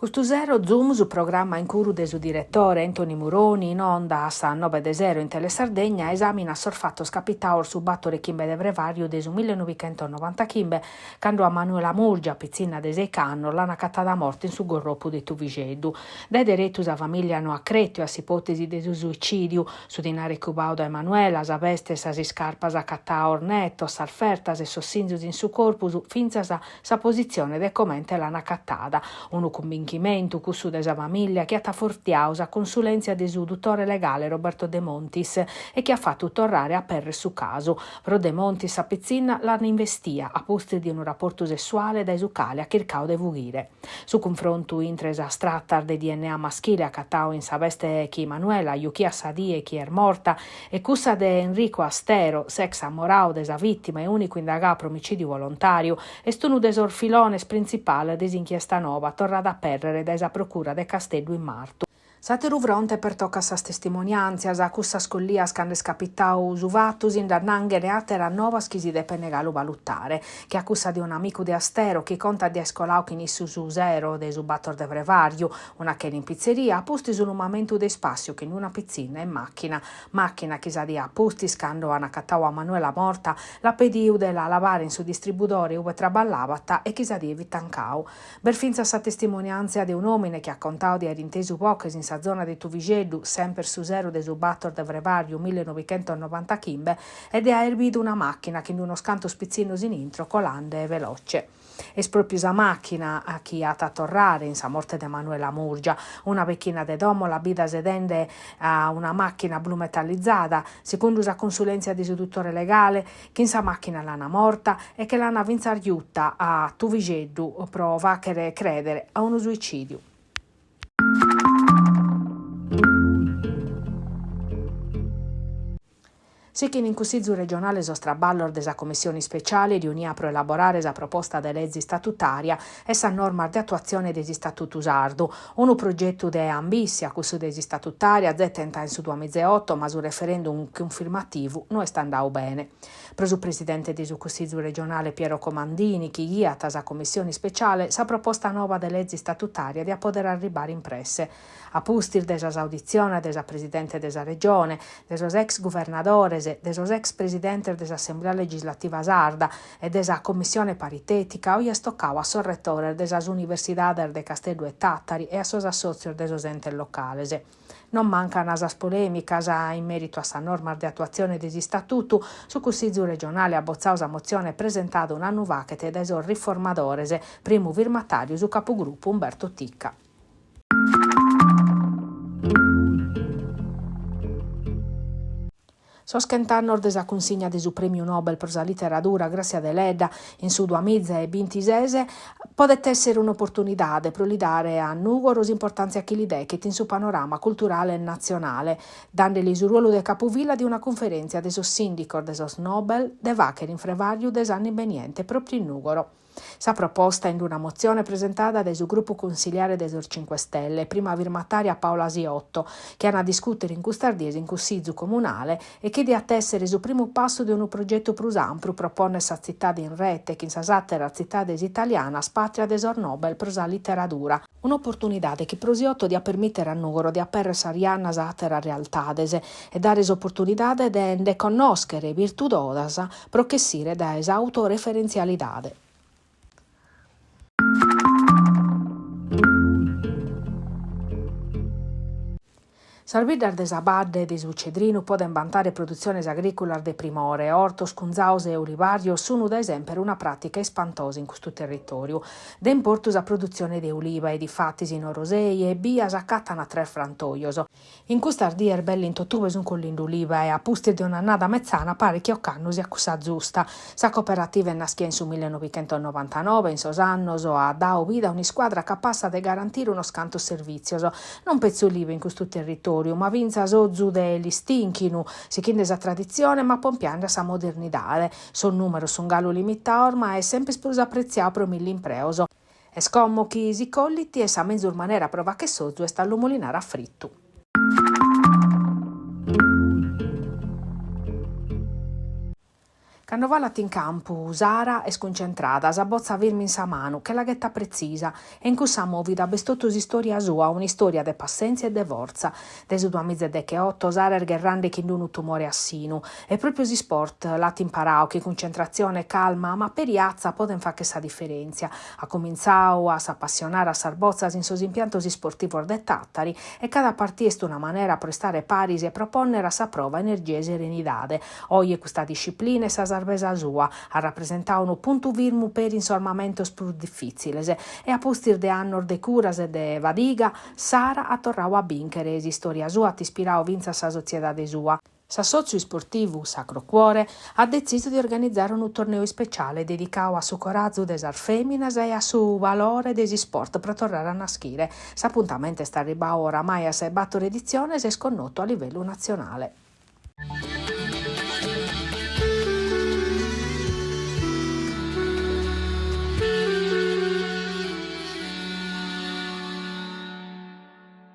Questo zero Zoom su programma in curu del suo direttore Anthony Muroni in onda a 9:00 in Tele Sardegna esamina sorfatto scapitaor su battore Chimbe de Brevario del 1990 Chimbe quando a Manuela Murgia pizzina de Seicanno l'hanno cattata morte in su gorropu di Tuvigeddu. Dai deretus a famiglia no accretio a ipotesi di suicidio su dinare cubao da Emanuela, sa veste sa si scarpas a cattaor netto, salfertas e sossinzius in su corpus finza sa posizione de commente l'hanno cattata. Uno convinchimento cussu desa famiglia che ha fortiausa consulenza del suo dottore legale Roberto De Montis e che ha fatto tornare a perre su caso. Pro De Montis a Pizzina l'hanno investia a posti di un rapporto sessuale da esucale a Chircao de Vughire. Su confronto intresa strattar de DNA maschile a cattao in sa veste chi Emanuela, Yukia Sadie chi er morta e cussa de Enrico Astero, sex amorao desa vittima e unico indagato per omicidio volontario e stunu desor filones principale desinchiesta nova torrada a perre desa procura de Castello in Martu. Sateru fronte per tocca sas testimonianzias a cussa scollia scande scapitau usuvatus in dannanghere atera nova schisi de penegalu valutare, che accusa di un amico di Astero che conta di escolau che nissu su zero de subator de Brevario, una che in pizzeria, posti su un momento de spazio che in una pizzina e macchina che sa di apposti scando a nacattau a Manuela morta, la pediu de la lavare in su distributore uve traballavata e chi sa di evitancau. Berfinza sa testimonianza di un omine che ha contato di aver inteso poches in zona di Tuvigeddu, sempre su zero de subator de Brevario 1990 Chimbe, ed ha erbido una macchina che in uno scanto spizzino in intro colande e veloce. Espropiosa macchina a chi ha torrare in sa morte di Emanuela Murgia, una vecchina de domo la bida sedende a una macchina blu metallizzata, secondo la consulenza di suo dottore legale, che in sa macchina l'hanno morta e che l'hanno vinzargiutta a Tuvigeddu pro facere credere a uno suicidio. Sichin in Cussizzu regionale sostraballor desa commissioni speciali riunia pro elaborare sa proposta de legge statutaria e sa norma di attuazione desi statutu sardu, un progetto de ambissia cussu desi statutaria zetenta in su 2008 ma su referendum confirmativo non è standau bene. Pro su presidente di su Cussizzu regionale Piero Comandini chi guiata sa commissioni speciale sa proposta nova de legge statutaria di a poter arrivare in presse. A pustir desa audizione desa presidente desa regione, desos ex governadores desos ex presidente dell'Assemblea Legislativa Sarda e desa commissione paritetica oggi stoccau a sorrettore desas universidades de Castello e Tattari e a sos associos desos entes locales. Non mancano asas polemicas in merito a sa norma di attuazione desi statutu su Cussizzu regionale abbozzau sa mozione presentata un anno vacete desos riformadores, primo firmatario su capogruppo Umberto Ticca. Soschentannor desa consigna de su premio Nobel per la literatura Grazia Deledda in su 2026 podet essere un'opportunità pro li dare a nugoros importanza a chi li dechet in su panorama culturale nazionale, dandogli su ruolo de capovilla di una conferenza de sos sindicor de sos Nobel de vacher in Frevario des anni beniente proprio in Nugoro. Sa proposta in una mozione presentata dal suo gruppo consigliare dei 5 Stelle, prima firmataria Paola Asiotto, che hanno a discutere in Custardiesi in Cussizzu comunale e che di attessere su primo passo di un progetto plus ampio propone sa città in rete che in sa sattera città italiana spatria desor Nobel per la literatura. Un'opportunità che Prosiotto di a permettere a Nugoro di apperre sarianna sattera realtadese e dare opportunità de conoscere virtù d'odasa processire da autoreferenzialidade. Salvidar de sabadde di su Cedrinu poden vantare produzioni agricole de primore, ortos, cunzaus e olivarios sono da esempio una pratica espantosa in questo territorio. De importus a produzione di oliva e di fattis in orosei e bias accattano a 3 frantoioso. In custardier belli in totube sun collin d'oliva e a pusti di un'annata mezzana pare che occanno si accusa giusta. Sa cooperativa è naschia in su 1999 in sos annos a dao vita ogni squadra capace de garantire uno scanto servizioso, non pezzo olive in questo territorio ma vinza sozzu degli stinchinu, si chinde sa tradizione ma pompianda sa modernidade. Son numero son galo limitato ma è sempre sprusa apprezziato pro mill'impreoso. E scommo chi si colliti e sa menzur manera prova che sozzu e sta all'umulinare a frittu. Cannovalat in campo, Sara è sconcentrata, s'abbozza virmi in sa mano, che la ghetta precisa, e in cui sa movida bestottosi storia sua, un'istoria de pazienza e de forza. Desu 2018 Sara ergerrande che non un tumore assinu, e proprio si sport, lat imparao, che concentrazione, calma, ma per iazza poten fa che sa differenza. Ha cominciato a s'appassionare a sarbozzas in sos impiantos sportivi de Tattari, e cada partita è una maniera per stare paris e proponere a sa prova energia e serenidade. Oggi questa disciplina e sa sarvesa sua ha rappresentato un punto virmu per insolmamentos più difficili e a postir de annor de curas e de vadiga Sara ha torrau a vincere e storia sua ti ispirau vinza sa sociedade sua. S'assozio sportivo Sacro Cuore ha deciso di organizzare un torneo speciale dedicato a su coraggio des feminas e a su valore desi sport per tornare a naschire. S'appuntamento sta arriba oramai a 6 edizione e sconnotto a livello nazionale.